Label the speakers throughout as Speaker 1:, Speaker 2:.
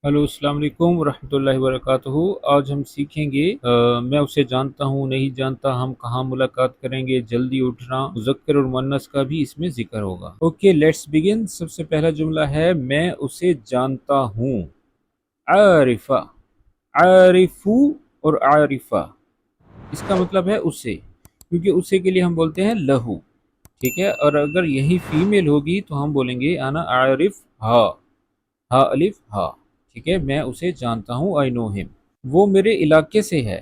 Speaker 1: Hello अस्सलाम वालेकुम रहमतुल्लाहि वबरकातुहू। आज हम सीखेंगे मैं उसे जानता हूँ, नहीं जानता, हम कहाँ मुलाकात करेंगे, जल्दी उठना, मुज़क्कर और मुअन्नस का भी इसमें जिक्र होगा। Okay, let's begin. सबसे पहला जुमला है मैं उसे जानता हूँ। आरिफा, आरिफू और आरिफा, इसका मतलब है उसे, क्योंकि उसे के लिए हम बोलते हैं लहू। ठीक है, और अगर यही फीमेल होगी तो हम बोलेंगे आना आरिफ हा, हा अलिफ हा। ठीक है, मैं उसे जानता हूँ, आई नो हिम। वो मेरे इलाके से है।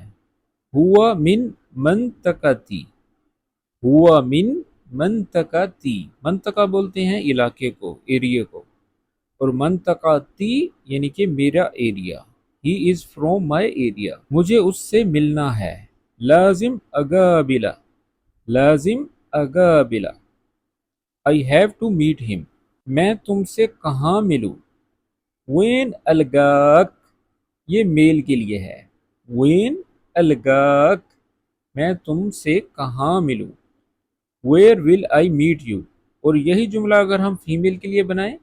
Speaker 1: हुआ मिन मनतकती, हुआ मिन मनतकती। मनतका बोलते हैं इलाके को, एरिया को, और मनतकती यानी कि मेरा area. He is from my area. मुझे उससे मिलना है। लाजिम अगाबिला, लाजिम अगाबिला, I have to meet him. मैं तुमसे कहाँ मिलूं। वेन अलगाक, ये मेल के लिए है। वेन अलगाक, मैं तुमसे कहाँ मिलूं। Where will I meet you, और यही जुमला अगर हम फीमेल के लिए बनाएं,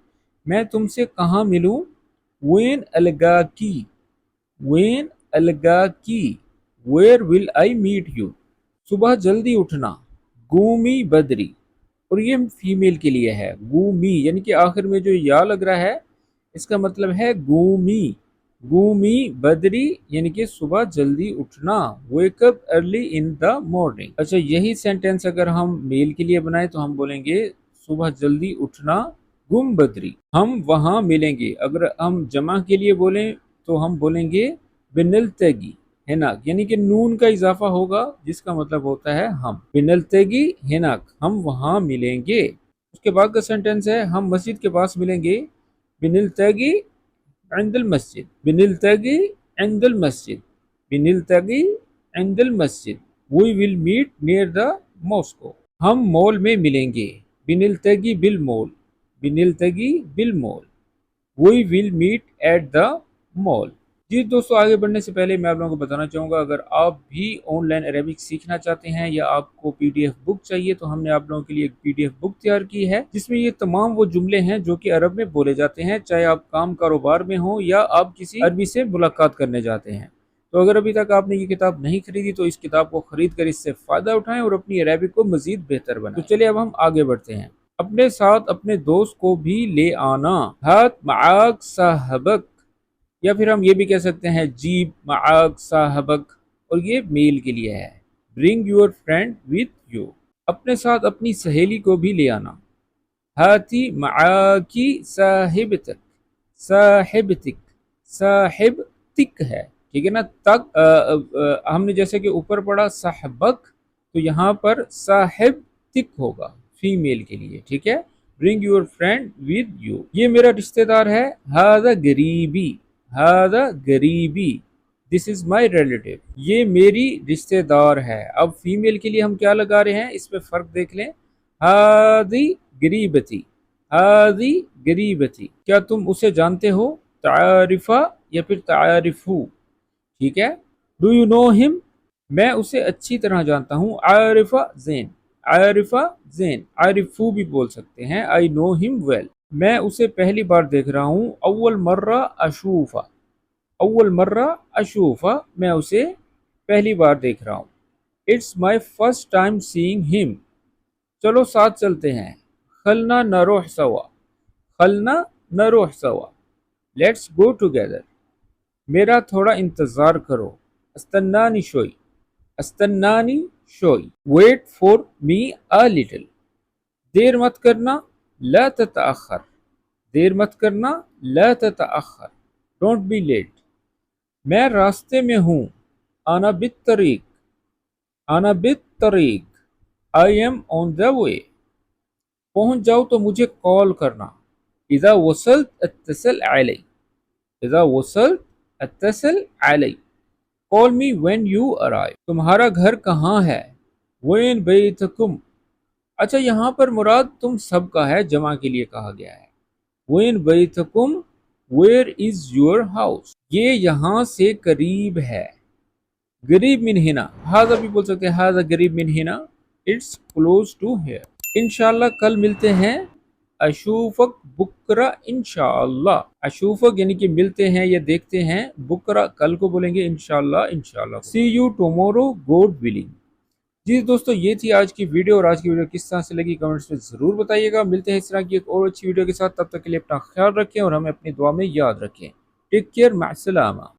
Speaker 1: मैं तुमसे कहाँ मिलूं। वेन अलगाकी, वेन अलगाकी, where will I meet you. सुबह जल्दी उठना। गूमी बदरी, और ये फीमेल के लिए है। गूमी यानी कि आखिर में जो या लग रहा है, इसका मतलब है गूमी। गूमी बदरी यानी कि सुबह जल्दी उठना। Wake up early in the morning. अच्छा, यही सेंटेंस अगर हम मेल के लिए बनाए तो हम बोलेंगे सुबह जल्दी उठना गुम बदरी। हम वहां मिलेंगे। अगर हम जमा के लिए बोलें तो हम बोलेंगे बिनलतगी, हेनाक, यानी कि नून का इजाफा होगा जिसका मतलब होता है हम। बिनलतगी हेनाक, हम वहां मिलेंगे। उसके बाद का सेंटेंस है हम मस्जिद के पास मिलेंगे। बिनलतगी इंदल मस्जिद, बिनलतगी इंदल मस्जिद, बिनलतगी इंदल मस्जिद, we will meet near the mosque. हम मॉल में मिलेंगे। बिनलतगी बिल मॉल, बिनलतगी बिल mall, we will meet at the mall. जी दोस्तों, आगे बढ़ने से पहले मैं आप लोगों को बताना चाहूँगा, अगर आप भी ऑनलाइन अरेबिक सीखना चाहते हैं या आपको पीडीएफ बुक चाहिए तो हमने आप लोगों के लिए एक पीडीएफ बुक तैयार की है जिसमें ये तमाम वो जुमले हैं जो कि अरब में बोले जाते हैं, चाहे आप काम कारोबार में हो या आप किसी अरबी से मुलाकात करने जाते हैं। तो अगर अभी तक आपने ये किताब नहीं खरीदी तो इस किताब को खरीद कर इससे फ़ायदा उठाएं और अपनी अरेबिक को मज़ीद बेहतर बनाएं। तो चलिए अब हम आगे बढ़ते हैं। अपने साथ अपने दोस्त को भी ले आना। हाथ माक साहबक, या फिर हम ये भी कह सकते हैं जीब माक साहबक, और ये मेल के लिए है। Bring your friend with you, अपने साथ अपनी सहेली को भी ले आना। हाथी माकी साहिबतक, साहिबतिक, साहिबतिक है। ठीक है ना। तक हमने जैसे कि ऊपर पढ़ा साहबक, तो यहाँ पर साहिबतिक होगा फीमेल के लिए। ठीक है। Bring your friend with you, ये मेरा रिश्तेदार है। हादा गरीबी, हादा गरीबी, दिस इज माई रिलेटिव, ये मेरी रिश्तेदार है। अब फीमेल के लिए हम क्या लगा रहे हैं, इसमें फर्क देख लें। हादी गरीबती, हादी गरीबती, क्या तुम उसे जानते हो। तारिफा या फिर तारिफू। ठीक है। डू यू नो हिम, मैं उसे अच्छी तरह जानता हूँ। आरिफा जैन, आरिफा जैन, आरिफू भी बोल सकते हैं। आई नो हिम वेल, मैं उसे पहली बार देख रहा हूँ। अव्वल मर्रा अशूफा, अव्वल मर्रा अशूफा, मैं उसे पहली बार देख रहा हूँ। It's my first time seeing him, चलो साथ चलते हैं। खलना नरोह सवा, खलना नरोह सवा, लेट्स गो टुगेदर। मेरा थोड़ा इंतज़ार करो। अस्तन्नानी शोई, अस्तन्नानी शोई, wait for me a little, देर मत करना। ला ततअखर, देर मत करना। ला ततअखर, डोंट बी लेट। मैं रास्ते में हूँ। आना बित तरीक, आना बित तरीक, I am on the way. पहुंच जाओ तो मुझे कॉल करना। इज़ा वसल्त अत्तसल अलई, इज़ा वसल्त अत्तसल अलई, call me when you arrive. तुम्हारा घर कहाँ है। वेन बैतकुम, अच्छा यहाँ पर मुराद तुम सबका है, जमा के लिए कहा गया है। वेन बैतकुम, वेयर इज योर हाउस, ये यहाँ से करीब है। गरीब मिन हिना, हाजा भी बोल सकते हैं। हाजा गरीब मिन हिना, इट्स क्लोज टू हियर। इंशाल्लाह कल मिलते हैं। अशूफक बुकरा इंशाअल्लाह। अशूफक यानी कि मिलते हैं या देखते हैं, बुकरा कल को बोलेंगे इंशाअल्लाह, इंशाअल्लाह। सी यू टुमारो गॉड विलिंग। जी दोस्तों, ये थी आज की वीडियो, और आज की वीडियो किस तरह से लगी कमेंट्स में ज़रूर बताइएगा। मिलते हैं इस तरह की एक और अच्छी वीडियो के साथ, तब तक के लिए अपना ख्याल रखें और हमें अपनी दुआ में याद रखें। Take care, माअस्सलामा।